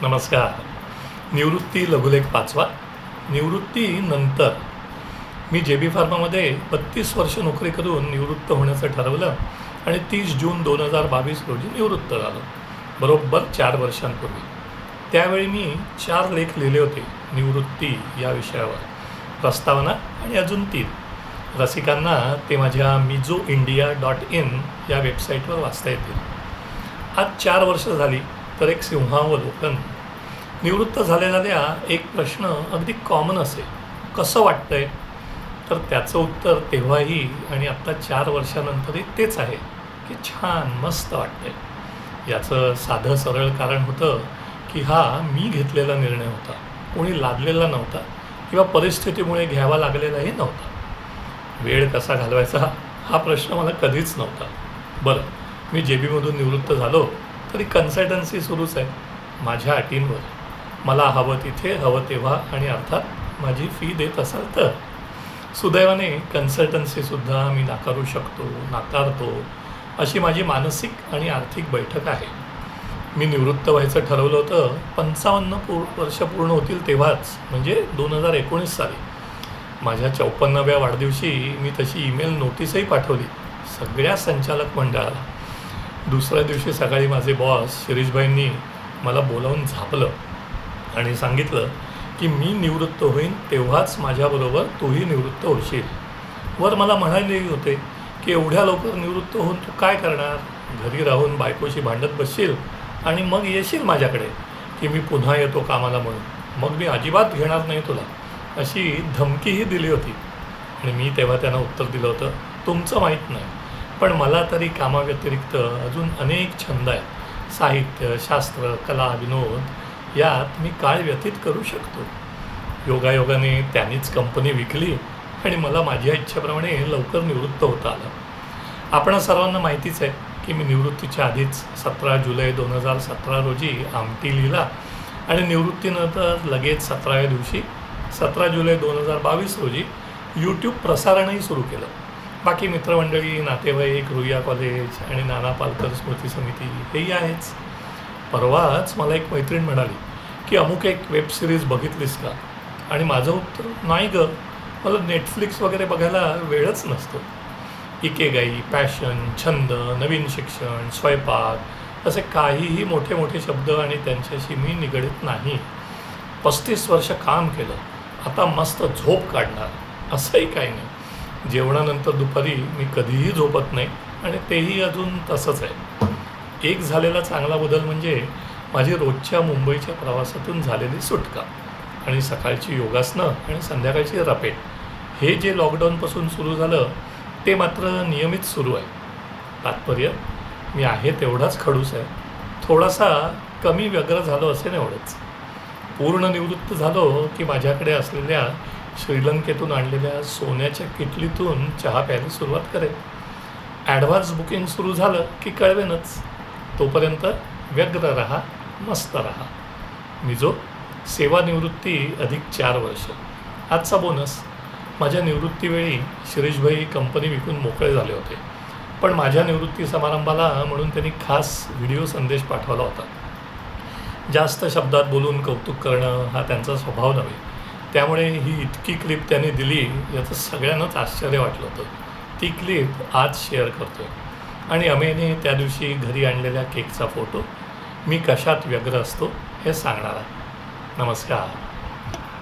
नमस्कार. निवृत्ती लघुलेख 5वा. निवृत्तीनंतर मी JB फार्मामध्ये 32 वर्ष नोकरी करून निवृत्त होण्याचं ठरवलं आणि 30 जून 2022 रोजी निवृत्त झालो, बरोबर 4 वर्षांपूर्वी. त्यावेळी मी 4 लेख लिहिले होते निवृत्ती या विषयावर, प्रस्तावना आणि अजून 3. रसिकांना ते माझ्या mizoindia.in या वेबसाईटवर वाचता येतील. आज 4 वर्ष झाली तर एक सिंहावलोकन. निवृत्त झालेल्या एक प्रश्न अगदी कॉमन असेल, कसं वाटतंय? तर त्याचं उत्तर तेव्हाही आणि आत्ता 4 वर्षानंतरही तेच आहे की छान मस्त वाटतंय. याचं साधं सरळ कारण होतं की हा मी घेतलेला निर्णय होता, कोणी लादलेला नव्हता किंवा परिस्थितीमुळे घ्यावा लागलेलाही नव्हता. वेळ कसा घालवायचा हा प्रश्न मला कधीच नव्हता. बरं, मी JBमधून निवृत्त झालो तरी कन्सल्टन्सी सुरूच आहे माझ्या अटींवर. मला हवं तिथे हवं तेव्हा आणि अर्थात माझी फी देत असाल तर. सुदैवाने कन्सल्टन्सीसुद्धा मी नाकारू शकतो, नाकारतो अशी माझी मानसिक आणि आर्थिक बैठक आहे. मी निवृत्त व्हायचं ठरवलं होतं 55 वर्ष पूर्ण होतील तेव्हाच, म्हणजे 2019 साली. माझ्या 54व्या वाढदिवशी मी तशी ईमेल नोटीसही पाठवली सगळ्या संचालक मंडळाला. दुसऱ्या दिवशी सकाळी माझे बॉस शिरीषभाईंनी मला बोलावून झापलं आणि सांगितलं की मी निवृत्त होईन तेव्हाच माझ्याबरोबर तूही निवृत्त होशील. वर मला म्हणालेही होते की एवढ्या लवकर निवृत्त होऊन तू काय करणार? घरी राहून बायकोशी भांडत बसशील आणि मग येशील माझ्याकडे की मी पुन्हा येतो कामाला म्हणून, मग मी अजिबात घेणार नाही तुला, अशी धमकीही दिली होती. आणि मी तेव्हा त्यांना उत्तर दिलं होतं, तुमचं माहीत नाही पण मला तरी कामाव्यतिरिक्त अजून अनेक छंद आहेत. साहित्य, शास्त्र, कला, विनोद यात मी काळ व्यतीत करू शकतो. योगायोगाने त्यांनीच कंपनी विकली आणि मला माझ्या इच्छेप्रमाणे लवकर निवृत्त होता आलं. आपण सर्वांना माहितीच आहे की मी निवृत्तीच्या आधीच 17 जुलै 2017 रोजी आमटी लिहिला आणि निवृत्तीनंतर लगेच 17व्या दिवशी 17 जुलै 2022 रोजी YouTube प्रसारणही सुरू केलं. बाकी मित्रमंडळी, नातेवाईक, रुईया कॉलेज आणि नाना पालकर स्मृती समिती हेही आहेच. परवाच मला एक मैत्रीण म्हणाली की अमुक एक वेब सिरीज बघितलीस का? आणि माझं उत्तर, नाही गं, मला नेटफ्लिक्स वगैरे बघायला वेळच नसतो. इकेगाई, पॅशन, छंद, नवीन शिक्षण, स्वयंपाक असे काहीही मोठे मोठे शब्द आणि त्यांच्याशी मी निगडीत नाही. 35 वर्ष काम केलं, आता मस्त झोप काढणार असंही काही नाही. जेवणानंतर दुपारी मी कधीही झोपत नाही आणि तेही अजून तसंच आहे. एक झालेला चांगला बदल म्हणजे माझी रोजच्या मुंबईच्या प्रवासातून झालेली सुटका आणि सकाळची योगासनं आणि संध्याकाळची रपेट. हे जे लॉकडाऊनपासून सुरू झालं ते मात्र नियमित सुरू आहे. तात्पर्य, मी आहे तेवढाच खडूस आहे, थोडासा कमी व्यग्र झालो असेल एवढंच. पूर्ण निवृत्त झालो की माझ्याकडे असलेल्या श्रीलंकेतून आणलेल्या सोन्याच्या किटलीतून चहा प्यायला सुरुवात करेल. ॲडव्हान्स बुकिंग सुरू झालं की कळवेनच. तोपर्यंत व्यग्र राहा, मस्त राहा. मिझो सेवानिवृत्ती अधिक 4 वर्ष. आजचा बोनस. माझ्या निवृत्तीवेळी शिरीषभाई कंपनी विकून मोकळे झाले होते, पण माझ्या निवृत्ती समारंभाला म्हणून त्यांनी खास व्हिडिओ संदेश पाठवला होता. जास्त शब्दात बोलून कौतुक करणं हा त्यांचा स्वभाव नव्हे, त्यामुळे ही इतकी क्लिप त्यांनी दिली याचं सगळ्यांनाच आश्चर्य वाटलं होतं. ती क्लिप आज शेअर करतो आहे आणि अमेने त्या दिवशी घरी आणलेल्या केकचा फोटो, मी कशात व्यग्र असतो हे सांगणार आहे. नमस्कार.